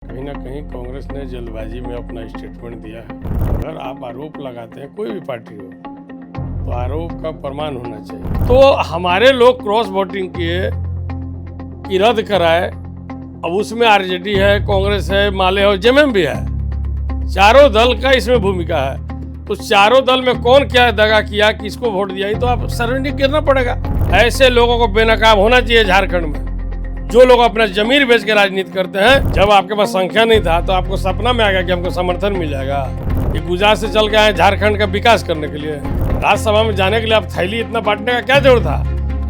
कहीं ना कहीं कांग्रेस ने जल्दबाजी में अपना स्टेटमेंट दिया है। अगर आप आरोप लगाते हैं, कोई भी पार्टी हो, तो आरोप का प्रमाण होना चाहिए। तो हमारे लोग क्रॉस वोटिंग किए कि रद्द कराए। अब उसमें आरजेडी है, कांग्रेस है, माले और जेएमएम भी है। चारों दल का इसमें भूमिका है। तो चारों दल में कौन क्या दगा किया, किसको वोट दिया, ये तो आप सर्वे करना पड़ेगा। ऐसे लोगों को बेनकाब होना चाहिए झारखंड में। जो लोग अपना जमीन बेच के राजनीति करते हैं। जब आपके पास संख्या नहीं था तो आपको सपना में आ गया कि हमको समर्थन मिल जाएगा। ये गुजरात से चल के आए झारखंड का विकास करने के लिए। राज्यसभा में जाने के लिए आप थैली इतना बांटने का क्या जरूरत था?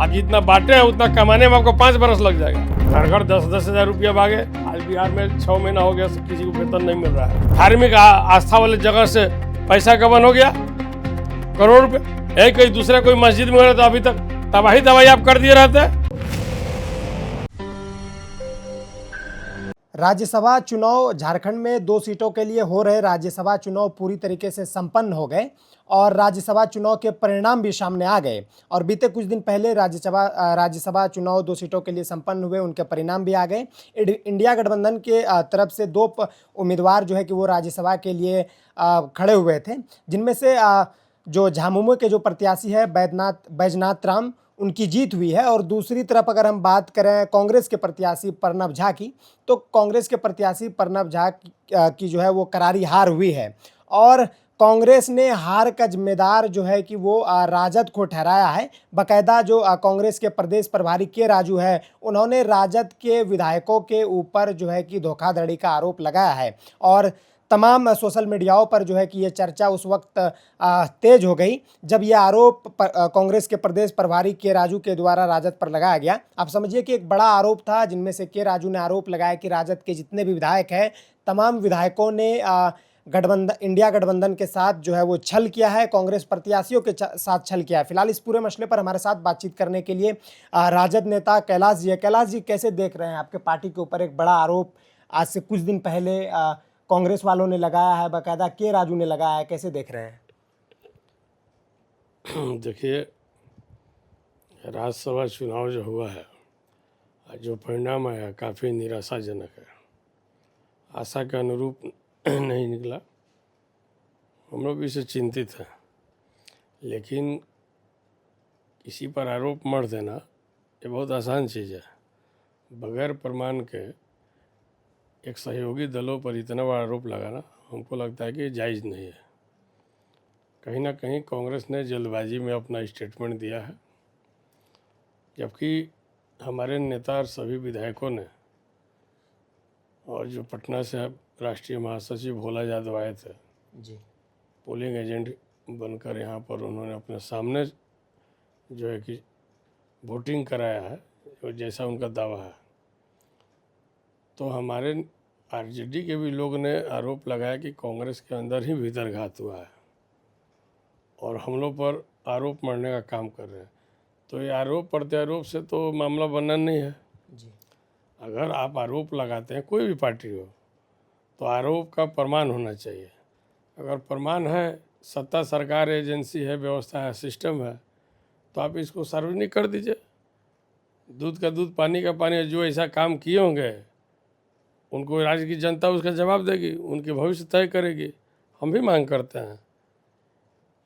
आप जितना बांटे हैं उतना कमाने में आपको 5 बरस लग जाएगा। घर 10-10 हजार रुपया भागे। आज बिहार में 6 महीना हो गया, किसी को वेतन नहीं मिल रहा है। धार्मिक आस्था वाले जगह से पैसा गबन हो गया, करोड़ रुपये। एक कहीं दूसरे कोई मस्जिद में हो रहा, तो अभी तक तबाही दवाई आप कर दिए रहते हैं। राज्यसभा चुनाव झारखंड में 2 सीटों के लिए हो रहे राज्यसभा चुनाव पूरी तरीके से संपन्न हो गए और राज्यसभा चुनाव के परिणाम भी सामने आ गए। और बीते कुछ दिन पहले राज्यसभा चुनाव 2 सीटों के लिए संपन्न हुए, उनके परिणाम भी आ गए। इंडिया गठबंधन के तरफ से 2 उम्मीदवार जो है कि वो राज्यसभा के लिए खड़े हुए थे, जिनमें से जो झामुमो के जो प्रत्याशी है बैजनाथ राम, उनकी जीत हुई है। और दूसरी तरफ अगर हम बात करें कांग्रेस के प्रत्याशी प्रणब झा की, तो कांग्रेस के प्रत्याशी प्रणब झा की जो है वो करारी हार हुई है। और कांग्रेस ने हार का जिम्मेदार जो है कि वो राजद को ठहराया है। बाकायदा जो कांग्रेस के प्रदेश प्रभारी के राजू है, उन्होंने राजद के विधायकों के ऊपर जो है कि धोखाधड़ी का आरोप लगाया है। और तमाम सोशल मीडियाओं पर जो है कि ये चर्चा उस वक्त तेज हो गई जब ये आरोप कांग्रेस के प्रदेश प्रभारी के राजू के द्वारा राजद पर लगाया गया। आप समझिए कि एक बड़ा आरोप था, जिनमें से के राजू ने आरोप लगाया कि राजद के जितने भी विधायक हैं, तमाम विधायकों ने इंडिया गठबंधन के साथ जो है वो छल किया है, कांग्रेस प्रत्याशियों के साथ छल किया है। फिलहाल इस पूरे मसले पर हमारे साथ बातचीत करने के लिए राजद नेता कैलाश जी है। कैलाश जी, कैसे देख रहे हैं? आपके पार्टी के ऊपर एक बड़ा आरोप आज से कुछ दिन पहले कांग्रेस वालों ने लगाया है, बाकायदा के राजू ने लगाया है, कैसे देख रहे हैं? देखिए, राज्यसभा चुनाव जो हुआ है, जो परिणाम आया काफ़ी निराशाजनक है। आशा के अनुरूप नहीं निकला। हम लोग भी इससे चिंतित हैं। लेकिन किसी पर आरोप मढ़ देना ये बहुत आसान चीज़ है। बगैर प्रमाण के एक सहयोगी दलों पर इतना बड़ा आरोप लगाना हमको लगता है कि जायज़ नहीं है। कहीं ना कहीं कांग्रेस ने जल्दबाजी में अपना स्टेटमेंट दिया है, जबकि हमारे नेता और सभी विधायकों ने, और जो पटना से राष्ट्रीय महासचिव भोला यादव आए थे जी, पोलिंग एजेंट बनकर यहाँ पर, उन्होंने अपने सामने जो है कि वोटिंग कराया है, और जैसा उनका दावा है। तो हमारे आरजेडी के भी लोग ने आरोप लगाया कि कांग्रेस के अंदर ही भीतरघात हुआ है और हम लोग पर आरोप मढ़ने का काम कर रहे हैं। तो ये आरोप प्रत्यारोप से तो मामला बनना नहीं है जी। अगर आप आरोप लगाते हैं, कोई भी पार्टी हो, तो आरोप का प्रमाण होना चाहिए। अगर प्रमाण है, सत्ता सरकार एजेंसी है, व्यवस्था है, सिस्टम है, तो आप इसको सार्वजनिक कर दीजिए। दूध का दूध, पानी का पानी। जो ऐसा काम किए होंगे उनको राज्य की जनता उसका जवाब देगी, उनके भविष्य तय करेगी। हम भी मांग करते हैं,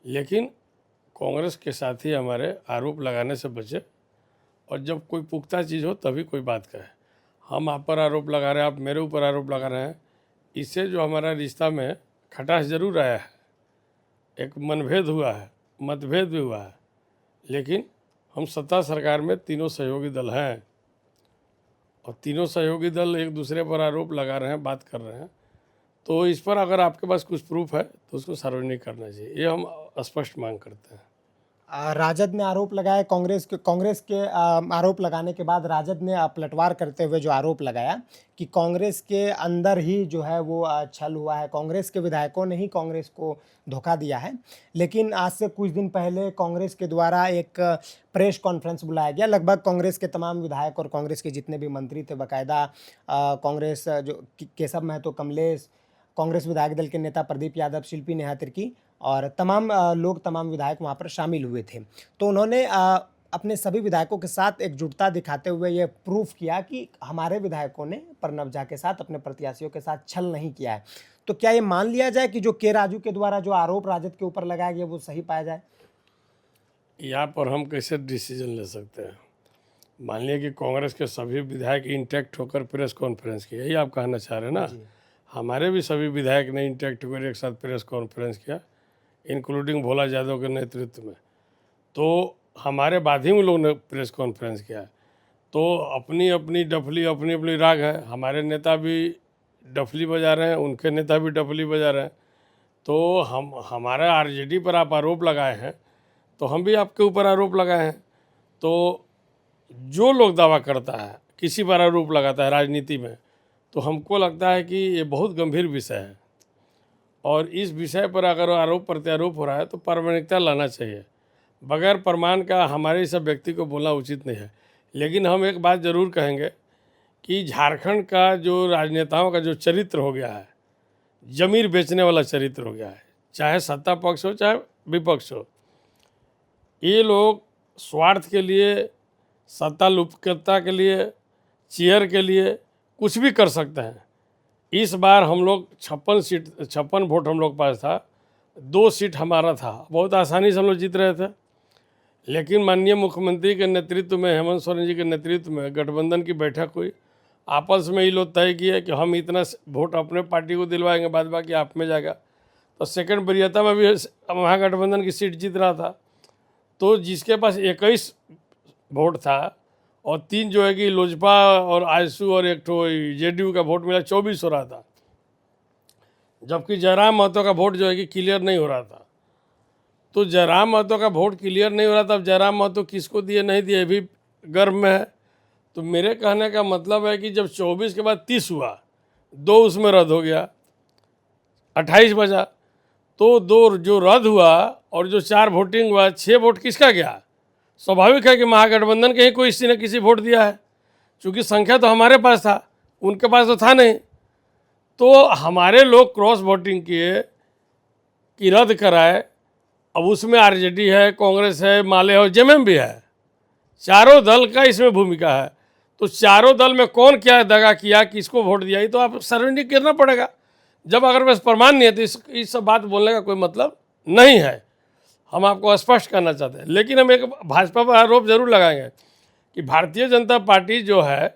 लेकिन कांग्रेस के साथ ही हमारे आरोप लगाने से बचे, और जब कोई पुख्ता चीज़ हो तभी कोई बात कहे। हम आप पर आरोप लगा रहे हैं, आप मेरे ऊपर आरोप लगा रहे हैं, इससे जो हमारा रिश्ता में खटास जरूर आया है, एक मतभेद भी हुआ है, लेकिन हम सत्ता सरकार में तीनों सहयोगी दल हैं, और तीनों सहयोगी दल एक दूसरे पर आरोप लगा रहे हैं, बात कर रहे हैं। तो इस पर अगर आपके पास कुछ प्रूफ है तो उसको सार्वजनिक करना चाहिए, ये हम स्पष्ट मांग करते हैं। राजद ने आरोप लगाया, कांग्रेस के आरोप लगाने के बाद राजद ने पलटवार करते हुए जो आरोप लगाया कि कांग्रेस के अंदर ही जो है वो छल हुआ है, कांग्रेस के विधायकों ने ही कांग्रेस को धोखा दिया है। लेकिन आज से कुछ दिन पहले कांग्रेस के द्वारा एक प्रेस कॉन्फ्रेंस बुलाया गया। लगभग कांग्रेस के तमाम विधायक और कांग्रेस के जितने भी मंत्री थे, बाकायदा कांग्रेस जो केशव महतो, कमलेश, कांग्रेस विधायक दल के नेता प्रदीप यादव, शिल्पी नेहा तिर्की और तमाम लोग, तमाम विधायक वहाँ पर शामिल हुए थे। तो उन्होंने अपने सभी विधायकों के साथ एकजुटता दिखाते हुए ये प्रूफ किया कि हमारे विधायकों ने प्रणब झा के साथ, अपने प्रत्याशियों के साथ छल नहीं किया है। तो क्या ये मान लिया जाए कि जो के राजू के द्वारा जो आरोप राजद के ऊपर लगाया गया वो सही पाया जाए? यहाँ पर हम कैसे डिसीजन ले सकते हैं? मान लिया कि कांग्रेस के सभी विधायक इंटैक्ट होकर प्रेस कॉन्फ्रेंस किया, यही आप कहना चाह रहे हैं ना? हमारे भी सभी विधायक ने इंटैक्ट होकर एक साथ प्रेस कॉन्फ्रेंस किया, इंक्लूडिंग भोला यादव के नेतृत्व में। तो हमारे बाद ही उन लोगों ने प्रेस कॉन्फ्रेंस किया। तो अपनी अपनी डफली, अपनी अपनी राग है। हमारे नेता भी डफली बजा रहे हैं, उनके नेता भी डफली बजा रहे हैं। तो हमारा आरजेडी पर आप आरोप लगाए हैं, तो हम भी आपके ऊपर आरोप लगाए हैं। तो जो लोग दावा करता है, किसी पर आरोप लगाता है राजनीति में, तो हमको लगता है कि ये बहुत गंभीर विषय है और इस विषय पर अगर आरोप प्रत्यारोप हो रहा है तो प्रामाणिकता लाना चाहिए। बगैर प्रमाण का हमारे सब व्यक्ति को बोलना उचित नहीं है। लेकिन हम एक बात ज़रूर कहेंगे कि झारखंड का जो राजनेताओं का जो चरित्र हो गया है, जमीर बेचने वाला चरित्र हो गया है, चाहे सत्ता पक्ष हो चाहे विपक्ष हो, ये लोग स्वार्थ के लिए, सत्ता लुप्तता के लिए, चेयर के लिए कुछ भी कर सकते हैं। इस बार हम लोग 56 वोट हम लोग पास था, 2 सीट हमारा था, बहुत आसानी से हम लोग जीत रहे थे। लेकिन माननीय मुख्यमंत्री के नेतृत्व में, हेमंत सोरेन जी के नेतृत्व में गठबंधन की बैठक हुई। आपस में ये लोग तय किए कि हम इतना वोट अपने पार्टी को दिलवाएंगे, बाद बाकी आप में जाएगा। तो सेकंड वरीयता में भी महागठबंधन की सीट जीत रहा था। तो जिसके पास 21 वोट था और 3 जो है कि लोजपा और आजसू और एक ठो जेडीयू का वोट मिला, 24 हो रहा था। जबकि जयराम महतो का वोट जो है कि क्लियर नहीं हो रहा था। तो जयराम महतो का वोट क्लियर नहीं हो रहा था। अब जयराम महतो किसको दिए नहीं दिए भी गर्व में है। तो मेरे कहने का मतलब है कि जब 24 के बाद 30 हुआ, 2 उसमें रद्द हो गया, 28 बचा। तो 2 जो रद्द हुआ और जो 4 वोटिंग हुआ, 6 वोट किसका गया? स्वाभाविक है कि महागठबंधन के ही कोई किसी ने किसी वोट दिया है, क्योंकि संख्या तो हमारे पास था, उनके पास तो था नहीं। तो हमारे लोग क्रॉस वोटिंग किए कि रद्द कराए। अब उसमें आरजेडी है, कांग्रेस है, माले और जेएमएम भी है, चारों दल का इसमें भूमिका है। तो चारों दल में कौन क्या दगा किया, किसको वोट दिया, ये तो आप सर्वेक्षण करना पड़ेगा। जब अगर बस प्रमाण नहीं है तो इस सब बात बोलने का कोई मतलब नहीं है। हम आपको स्पष्ट करना चाहते हैं। लेकिन हम एक भाजपा पर आरोप जरूर लगाएंगे कि भारतीय जनता पार्टी जो है,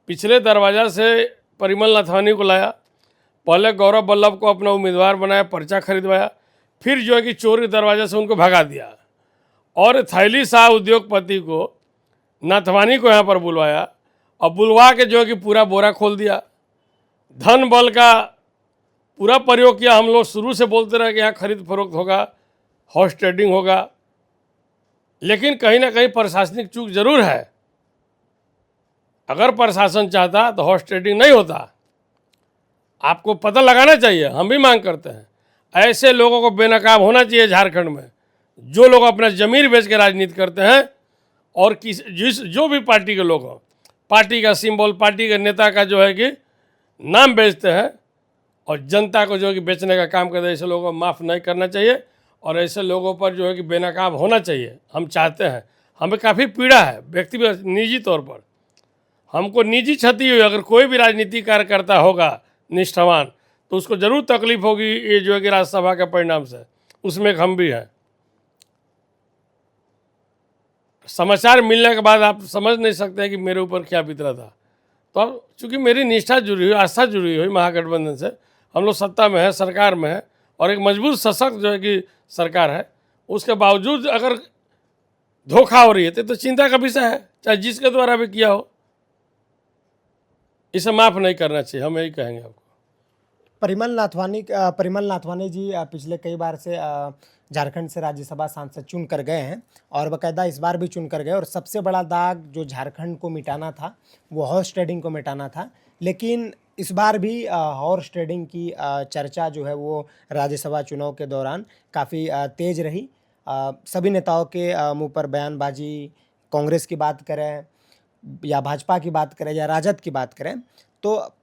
पिछले दरवाजा से परिमल नाथवानी को लाया, पहले गौरव वल्लभ को अपना उम्मीदवार बनाया, पर्चा खरीदवाया, फिर जो है कि चोरी दरवाजा से उनको भगा दिया और थैली शाह उद्योगपति को, नाथवानी को यहाँ पर बुलवाया और बुलवा के जो है कि पूरा बोरा खोल दिया। धन बल का पूरा प्रयोग किया। हम लोग शुरू से बोलते रहे कि यहाँ खरीद फरोख्त होगा, हॉर्स ट्रेडिंग होगा, लेकिन कहीं ना कहीं प्रशासनिक चूक जरूर है। अगर प्रशासन चाहता तो हॉर्स ट्रेडिंग नहीं होता। आपको पता लगाना चाहिए। हम भी मांग करते हैं ऐसे लोगों को बेनकाब होना चाहिए झारखंड में, जो लोग अपना जमीर बेच के राजनीति करते हैं और जो भी पार्टी के लोग हों, पार्टी का सिंबल, पार्टी के नेता का जो है कि नाम बेचते हैं और जनता को जो है कि बेचने का काम करते हैं, ऐसे लोगों को माफ़ नहीं करना चाहिए और ऐसे लोगों पर जो है कि बेनकाब होना चाहिए। हम चाहते हैं, हमें काफ़ी पीड़ा है व्यक्तिगत निजी तौर पर, हमको निजी क्षति हुई। अगर कोई भी राजनीति कार्यकर्ता होगा निष्ठावान तो उसको ज़रूर तकलीफ होगी, ये जो है कि राज्यसभा के परिणाम से, उसमें हम भी हैं। समाचार मिलने के बाद आप समझ नहीं सकते हैं कि मेरे ऊपर क्या बीत रहा था। तो अब चूँकि मेरी निष्ठा जुड़ी हुई, आस्था जुड़ी हुई महागठबंधन से, हम लोग सत्ता में है, सरकार में है और एक मजबूत सशक्त जो है कि सरकार है, उसके बावजूद अगर धोखा हो रही है तो चिंता का विषय है, चाहे जिसके द्वारा भी किया हो। इसे माफ़ नहीं करना चाहिए, हम यही कहेंगे आपको। परिमल नाथवानी जी पिछले कई बार से झारखंड से राज्यसभा सांसद चुन कर गए हैं और बाकायदा इस बार भी चुन कर गए। और सबसे बड़ा दाग जो झारखंड को मिटाना था वो हॉर्स ट्रेडिंग को मिटाना था। लेकिन इस बार भी हॉर्स ट्रेडिंग की चर्चा जो है वो राज्यसभा चुनाव के दौरान काफ़ी तेज रही। सभी नेताओं के मुंह पर बयानबाजी, कांग्रेस की बात करें या भाजपा की बात करें या राजद की बात करें, तो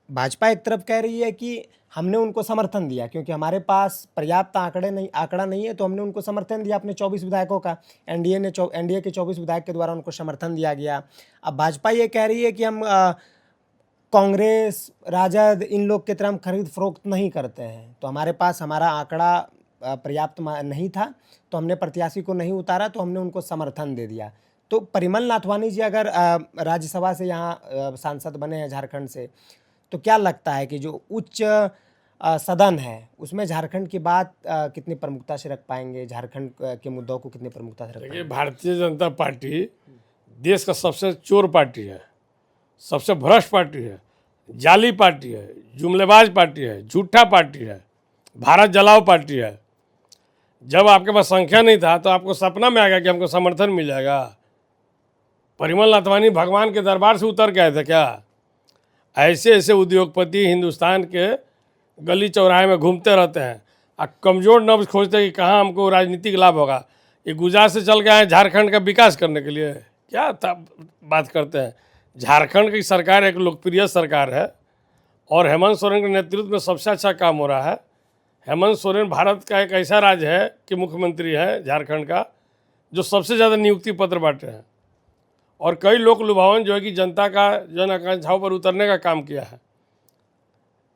भाजपा एक तरफ कह रही है कि हमने उनको समर्थन दिया क्योंकि हमारे पास पर्याप्त आंकड़ा नहीं है, तो हमने उनको समर्थन दिया अपने 24 विधायकों का। एनडीए के 24 विधायक के द्वारा उनको समर्थन दिया गया। अब भाजपा ये कह रही है कि हम कांग्रेस, राजद, इन लोग की तरह हम खरीद फरोख्त नहीं करते हैं, तो हमारे पास हमारा आंकड़ा पर्याप्त नहीं था, तो हमने प्रत्याशी को नहीं उतारा, तो हमने उनको समर्थन दे दिया। तो परिमल नाथवानी जी अगर राज्यसभा से यहाँ सांसद बने हैं झारखंड से, तो क्या लगता है कि जो उच्च सदन है उसमें झारखंड की बात कितनी प्रमुखता से रख पाएंगे, झारखंड के मुद्दों को कितनी प्रमुखता से रख देखिए, पाएंगे? भारतीय जनता पार्टी देश का सबसे चोर पार्टी है, सबसे भ्रष्ट पार्टी है, जाली पार्टी है, जुमलेबाज पार्टी है, झूठा पार्टी है, भारत जलाओ पार्टी है। जब आपके पास संख्या नहीं था तो आपको सपना में आ गया कि हमको समर्थन मिल जाएगा? परिमल नाथवानी भगवान के दरबार से उतर के आए थे क्या? ऐसे ऐसे उद्योगपति हिंदुस्तान के गली चौराहे में घूमते रहते हैं और कमज़ोर नब्ज खोजते हैं कि कहाँ हमको राजनीतिक लाभ होगा। ये गुजरात से चल के आए झारखंड का विकास करने के लिए, क्या बात करते हैं? झारखंड की सरकार एक लोकप्रिय सरकार है और हेमंत सोरेन के नेतृत्व में सबसे अच्छा काम हो रहा है। हेमंत सोरेन भारत का एक ऐसा राज्य है कि मुख्यमंत्री है झारखंड का जो सबसे ज़्यादा नियुक्ति पत्र बांटे हैं और कई लोक लुभावन जो है कि जनता का जन आकांक्षाओं पर उतरने का काम किया है।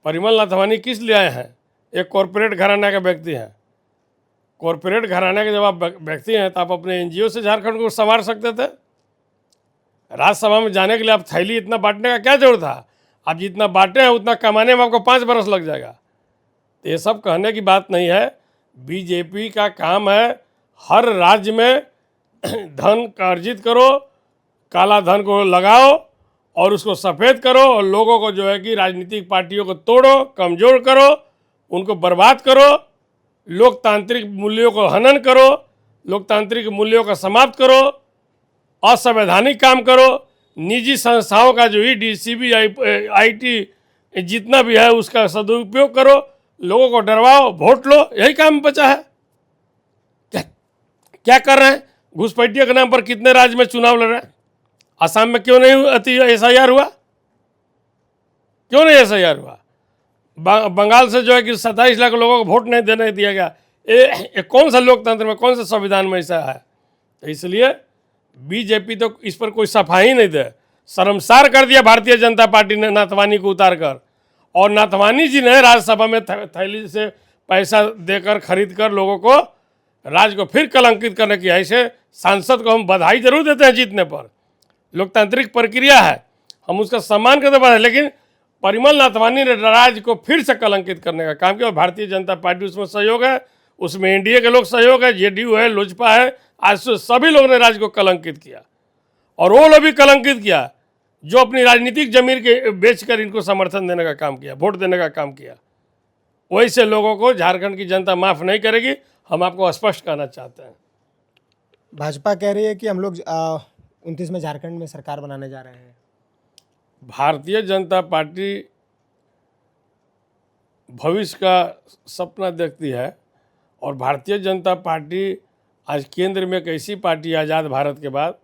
परिमल नाथवानी किस लिए आए हैं? एक कॉरपोरेट घराना के व्यक्ति हैं। कॉरपोरेट घराने के जब आप व्यक्ति हैं तो आप अपने एनजीओ से झारखंड को संवार सकते थे। राज्यसभा में जाने के लिए आप थैली इतना बांटने का क्या जरूरत था? आप जितना बांटे हैं उतना कमाने में आपको 5 बरस लग जाएगा। तो ये सब कहने की बात नहीं है। बीजेपी का काम है हर राज्य में धन का अर्जित करो, काला धन को लगाओ और उसको सफ़ेद करो और लोगों को जो है कि राजनीतिक पार्टियों को तोड़ो, कमज़ोर करो, उनको बर्बाद करो, लोकतांत्रिक मूल्यों को हनन करो, लोकतांत्रिक मूल्यों का समाप्त करो, असंवैधानिक काम करो, निजी संस्थाओं का जो ईडी, सीबीआई, आईटी जितना भी है उसका सदुपयोग करो, लोगों को डरवाओ, वोट लो, यही काम बचा है। क्या कर रहे हैं? घुसपैठियों के नाम पर कितने राज्य में चुनाव लड़ रहे हैं? असम में क्यों नहीं एसआईआर हुआ? क्यों नहीं एसआईआर हुआ? बंगाल से जो है कि 27 लाख लोगों को वोट नहीं देने दिया गया। ये कौन सा लोकतंत्र में, कौन सा संविधान में ऐसा है? तो इसलिए बीजेपी तो इस पर कोई सफाई नहीं दे। शर्मसार कर दिया भारतीय जनता पार्टी ने नाथवानी को उतार कर, और नाथवानी जी ने राज्यसभा में थैली से पैसा देकर खरीद कर लोगों को राज्य को फिर कलंकित करने की। ऐसे सांसद को हम बधाई जरूर देते हैं जीतने पर, लोकतांत्रिक प्रक्रिया है, हम उसका सम्मान करते हैं, लेकिन परिमल नाथवानी ने राज्य को फिर से कलंकित करने का काम किया। और भारतीय जनता पार्टी उसमें सहयोग है, उसमें एनडीए के लोग सहयोग है, जेडीयू है, लोजपा है, आज से सभी लोगों ने राज्य को कलंकित किया। और वो लोग भी कलंकित किया जो अपनी राजनीतिक जमीन के बेचकर इनको समर्थन देने का काम किया, वोट देने का काम किया। वैसे लोगों को झारखंड की जनता माफ़ नहीं करेगी, हम आपको स्पष्ट कहना चाहते हैं। भाजपा कह रही है कि हम लोग 29 में झारखंड में सरकार बनाने जा रहे हैं। भारतीय जनता पार्टी भविष्य का सपना देखती है और भारतीय जनता पार्टी आज केंद्र में एक ऐसी पार्टी आज़ाद भारत के बाद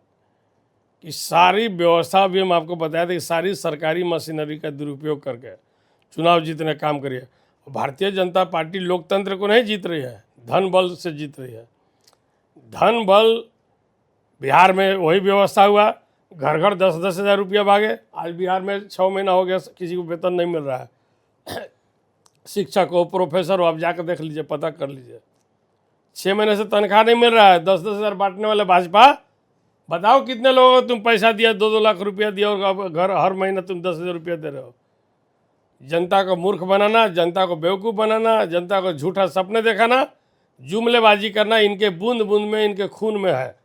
कि सारी व्यवस्था भी हम आपको बताया था कि सारी सरकारी मशीनरी का दुरुपयोग करके चुनाव जीतने का काम करिए। भारतीय जनता पार्टी लोकतंत्र को नहीं जीत रही है, धन बल से जीत रही है। धन बल बिहार में वही व्यवस्था हुआ, घर घर 10-10 हज़ार रुपया भागे। आज बिहार में 6 महीना हो गया किसी को वेतन नहीं मिल रहा है। शिक्षक हो, प्रोफेसर हो, आप जाकर देख लीजिए, पता कर लीजिए, 6 महीने से तनख्वाह नहीं मिल रहा है। 10-10 हज़ार बांटने वाले भाजपा, बताओ कितने लोगों को तुम पैसा दिया, 2-2 लाख रुपया दिया और घर हर महीने तुम 10,000 रुपया दे रहे हो। जनता को मूर्ख बनाना, जनता को बेवकूफ़ बनाना, जनता को झूठा सपने दिखाना, जुमलेबाजी करना इनके बूंद बूंद में, इनके खून में है।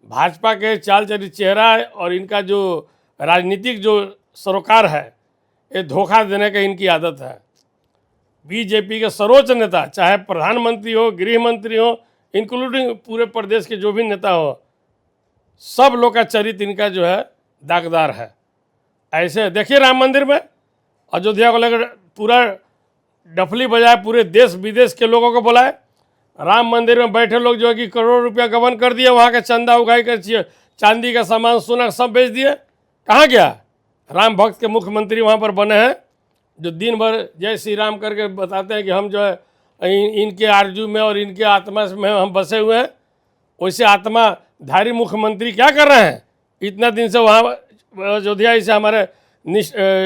भाजपा के चाल चरित चेहरा है और इनका जो राजनीतिक जो सरोकार है, ये धोखा देने का इनकी आदत है। बीजेपी के सर्वोच्च नेता, चाहे प्रधानमंत्री हो, गृह मंत्री हो, इंक्लूडिंग पूरे प्रदेश के जो भी नेता हो, सब लोग का चरित्र इनका जो है दागदार है। ऐसे देखिए राम मंदिर में अयोध्या को लेकर पूरा डफली बजाए, पूरे देश विदेश के लोगों को बुलाए। राम मंदिर में बैठे लोग जो है कि करोड़ों रुपया गबन कर दिए, वहाँ के चंदा उगाई कर चांदी का सामान, सोना सब बेच दिए। कहाँ गया? राम भक्त के मुख्यमंत्री वहाँ पर बने हैं जो दिन भर जय श्री राम करके बताते हैं कि हम जो है इनके आरजू में और इनके आत्मा में हम बसे हुए हैं, वैसे आत्माधारी मुख्यमंत्री क्या कर रहे हैं? इतना दिन से वहाँ अयोध्या से हमारे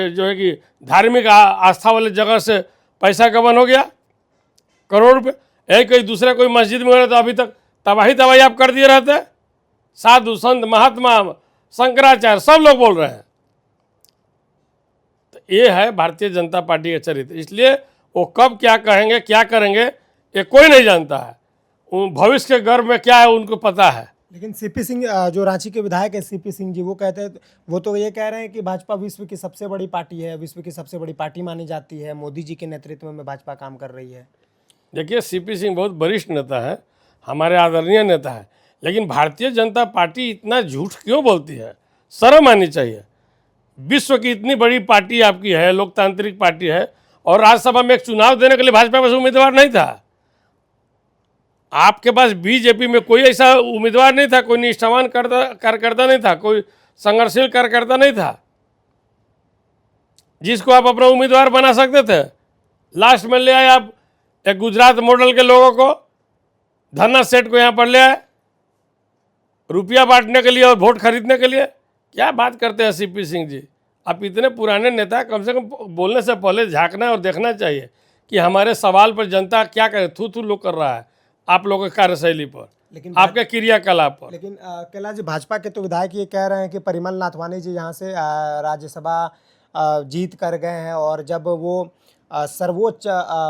जो है कि धार्मिक आस्था वाले जगह से पैसा गबन हो गया, करोड़ रुपये। कोई दूसरा कोई मस्जिद में हो रहा तो अभी तक तबाही आप कर दिए रहते। साधु संत महात्मा शंकराचार्य सब लोग बोल रहे हैं। तो ये है भारतीय जनता पार्टी का चरित्र। इसलिए वो कब क्या कहेंगे क्या करेंगे ये कोई नहीं जानता है। भविष्य के गर्भ में क्या है उनको पता है। लेकिन सीपी सिंह जो रांची के विधायक है सीपी सिंह जी, वो कहते हैं, वो तो ये कह रहे हैं कि भाजपा विश्व की सबसे बड़ी पार्टी है, विश्व की सबसे बड़ी पार्टी मानी जाती है, मोदी जी के नेतृत्व में भाजपा काम कर रही है। देखिए, सीपी सिंह बहुत वरिष्ठ नेता है, हमारे आदरणीय नेता है, लेकिन भारतीय जनता पार्टी इतना झूठ क्यों बोलती है? शर्म आनी चाहिए। विश्व की इतनी बड़ी पार्टी आपकी है, लोकतांत्रिक पार्टी है, और राज्यसभा में एक चुनाव देने के लिए भाजपा पास उम्मीदवार नहीं था। आपके पास बीजेपी में कोई ऐसा उम्मीदवार नहीं था, कोई निष्ठावान कार्यकर्ता नहीं था, कोई संघर्षशील कार्यकर्ता नहीं था जिसको आप अपना उम्मीदवार बना सकते थे। लास्ट में ले आए आप एक गुजरात मॉडल के लोगों को, धन्ना सेठ को यहाँ पर ले आए रुपया बांटने के लिए और वोट खरीदने के लिए। क्या बात करते हैं सीपी सिंह जी? आप इतने पुराने नेता, कम से कम बोलने से पहले झांकना और देखना चाहिए कि हमारे सवाल पर जनता क्या करे, थू थू लोग कर रहा है आप लोगों की कार्यशैली पर, लेकिन आपके क्रियाकलाप पर। लेकिन कैलाश जी, भाजपा के तो विधायक ये कह रहे हैं कि परिमल नाथवानी जी यहाँ से राज्यसभा जीत कर गए हैं, और जब वो सर्वोच्च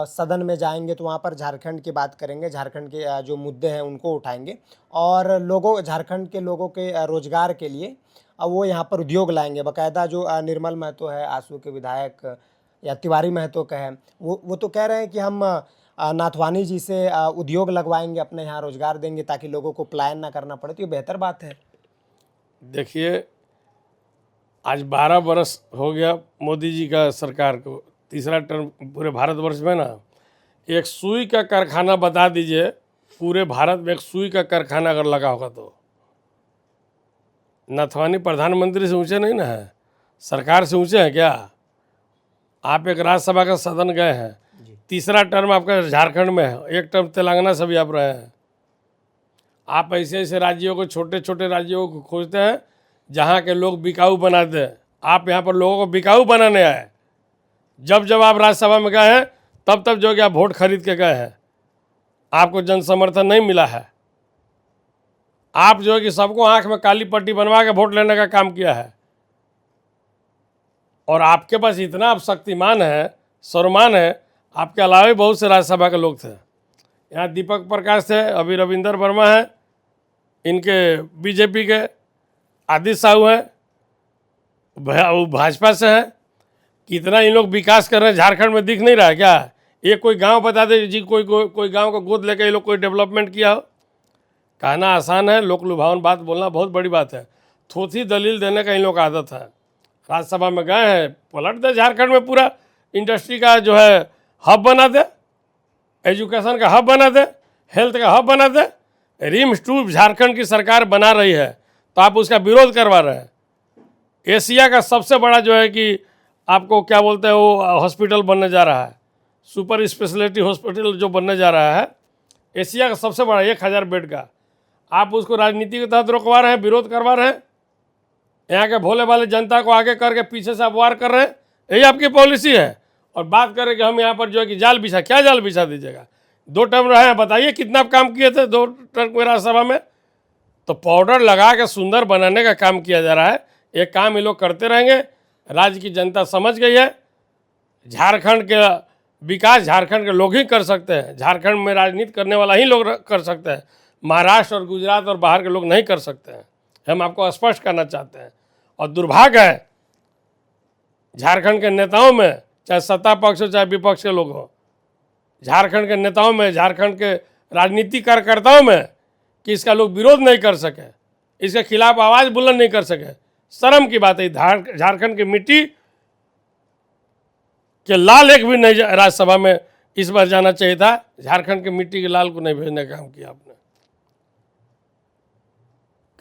सदन में जाएंगे तो वहाँ पर झारखंड की बात करेंगे, झारखंड के जो मुद्दे हैं उनको उठाएंगे, और लोगों झारखंड के लोगों के रोजगार के लिए वो यहाँ पर उद्योग लाएंगे। बाकायदा जो निर्मल महतो है, आसू के विधायक, या तिवारी महतो का है, वो तो कह रहे हैं कि हम नाथवानी जी से उद्योग लगवाएंगे, अपने यहाँ रोजगार देंगे ताकि लोगों को पलायन ना करना पड़े। तो ये बेहतर बात है। देखिए, आज 12 बरस हो गया मोदी जी का सरकार को, तीसरा टर्म पूरे भारतवर्ष में ना। एक सुई का कारखाना बता दीजिए, पूरे भारत में एक सुई का कारखाना अगर लगा होगा तो नाथवानी प्रधानमंत्री से ऊंचे नहीं ना है, सरकार से ऊंचे हैं क्या? आप एक राज्यसभा का सदन गए हैं, तीसरा टर्म आपका झारखंड में है, एक टर्म तेलंगाना से भी आप रहे हैं। आप ऐसे ऐसे राज्यों को, छोटे छोटे राज्यों को खोजते हैं जहाँ के लोग बिकाऊ बनाते हैं। आप यहाँ पर लोगों को बिकाऊ बनाने आए। जब जब आप राज्यसभा में गए हैं तब तब जो कि आप वोट खरीद के गए हैं, आपको जन समर्थन नहीं मिला है। आप जो है कि सबको आंख में काली पट्टी बनवा के वोट लेने का काम किया है, और आपके पास इतना आप शक्तिमान है, सर्वमान है। आपके अलावा भी बहुत से राज्यसभा के लोग थे। यहाँ दीपक प्रकाश थे, अभी रविंदर वर्मा है, इनके बीजेपी के आदित्य साहू हैं, वो भाजपा से हैं। कितना इन लोग विकास कर रहे हैं झारखंड में, दिख नहीं रहा है क्या? ये कोई गांव बता दे जी, कोई गांव को गोद लेकर ये लोग कोई डेवलपमेंट किया हो? कहना आसान है, लोक लुभावन बात बोलना बहुत बड़ी बात है। थोथी दलील देने का इन लोग का आदत है। राज्यसभा में गए हैं, पलट दे झारखंड में पूरा इंडस्ट्री का जो है हब बना दे, एजुकेशन का हब बना दे, हेल्थ का हब बना दे। रिम्स टू झारखंड की सरकार बना रही है तो आप उसका विरोध करवा रहे हैं। एशिया का सबसे बड़ा जो है कि आपको क्या बोलते हैं वो हॉस्पिटल बनने जा रहा है, सुपर स्पेशलिटी हॉस्पिटल जो बनने जा रहा है, एशिया का सबसे बड़ा 1000 बेड का। आप उसको राजनीति के तहत रोकवा रहे हैं, विरोध करवा रहे हैं। यहाँ के भोले वाले जनता को आगे करके पीछे से आप वार कर रहे हैं। यही आपकी पॉलिसी है। और बात करें कि हम यहाँ पर जो है कि जाल बिछा, क्या जाल बिछा दीजिएगा? 2 टर्म रहे हैं, बताइए कितना आप काम किए थे 2 टर्म में राज्यसभा में? तो पाउडर लगा के सुंदर बनाने का काम किया जा रहा है। ये काम ये लोग करते रहेंगे। राज्य की जनता समझ गई है, झारखंड के विकास झारखंड के लोग ही कर सकते हैं। झारखंड में राजनीति करने वाला ही लोग कर सकते हैं, महाराष्ट्र और गुजरात और बाहर के लोग नहीं कर सकते हैं। हम आपको स्पष्ट करना चाहते हैं। और दुर्भाग्य है झारखंड के नेताओं में, चाहे सत्ता पक्ष हो चाहे विपक्ष के लोग हों, झारखंड के नेताओं में, झारखंड के राजनीतिक कार्यकर्ताओं में, कि इसका लोग विरोध नहीं कर सके, इसके खिलाफ आवाज़ बुलंद नहीं कर सके। शर्म की बात है। झारखंड की मिट्टी के लाल एक भी नहीं राज्यसभा में इस बार जाना चाहिए था। झारखंड की मिट्टी के लाल को नहीं भेजने का काम किया आपने,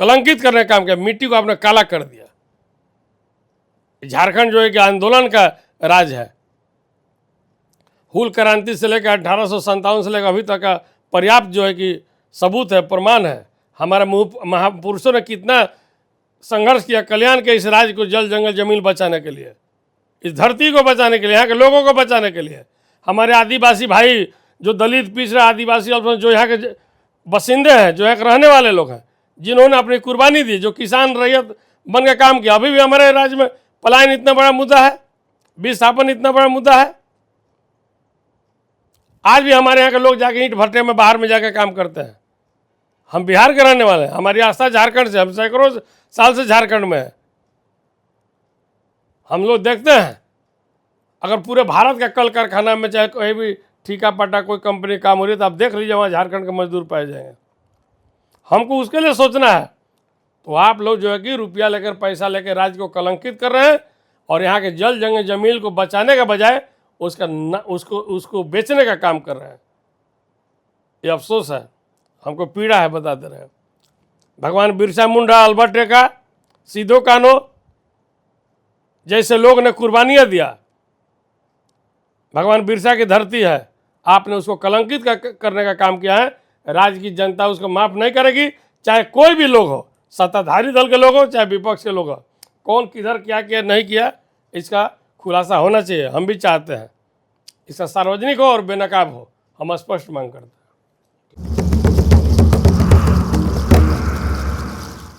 कलंकित करने का काम किया, मिट्टी को आपने काला कर दिया। झारखंड जो है कि आंदोलन का राज है, हूल क्रांति से लेकर 1857 से लेकर अभी तक का पर्याप्त जो है कि सबूत है, प्रमाण है। हमारे महापुरुषों ने कितना संघर्ष किया कल्याण के इस राज्य को, जल जंगल जमीन बचाने के लिए, इस धरती को बचाने के लिए, यहाँ के लोगों को बचाने के लिए। हमारे आदिवासी भाई जो दलित पिछड़ा आदिवासी अल्पसंख्यक जो यहाँ के बसिंदे हैं, जो यहाँ के रहने वाले लोग हैं, जिन्होंने अपनी कुर्बानी दी, जो किसान रैयत बन के काम किया। अभी भी हमारे राज्य में पलायन इतना बड़ा मुद्दा है, विस्थापन इतना बड़ा मुद्दा है। आज भी हमारे यहाँ के लोग जाके ईंट भट्टे में बाहर में जाकर काम करते हैं। हम बिहार के रहने वाले हैं, हमारी आस्था झारखंड से, हम सैकड़ों साल से झारखंड में है। हम लोग देखते हैं अगर पूरे भारत का कल कारखाना में चाहे कोई भी ठीका पट्टा कोई कंपनी काम हो रही है तो आप देख लीजिए वहाँ झारखंड के मजदूर पाए जाएंगे। हमको उसके लिए सोचना है। तो आप लोग जो है कि रुपया लेकर पैसा लेकर राज्य को कलंकित कर रहे हैं और यहाँ के जल जंगल जमीन को बचाने के बजाय उसको बेचने का काम कर रहे हैं। ये अफसोस है, हमको पीड़ा है, बताते रहे। भगवान बिरसा मुंडा, अल्बर्ट रेखा, सिदो कान्हू जैसे लोग ने कुर्बानियाँ दिया। भगवान बिरसा की धरती है, आपने उसको कलंकित करने का काम किया है। राज्य की जनता उसको माफ़ नहीं करेगी, चाहे कोई भी लोग हो, सत्ताधारी दल के लोग हो चाहे विपक्ष के लोग हो। कौन किधर क्या किया नहीं किया इसका खुलासा होना चाहिए। हम भी चाहते हैं इसका सार्वजनिक हो और बेनकाब हो, हम स्पष्ट मांग करते हैं।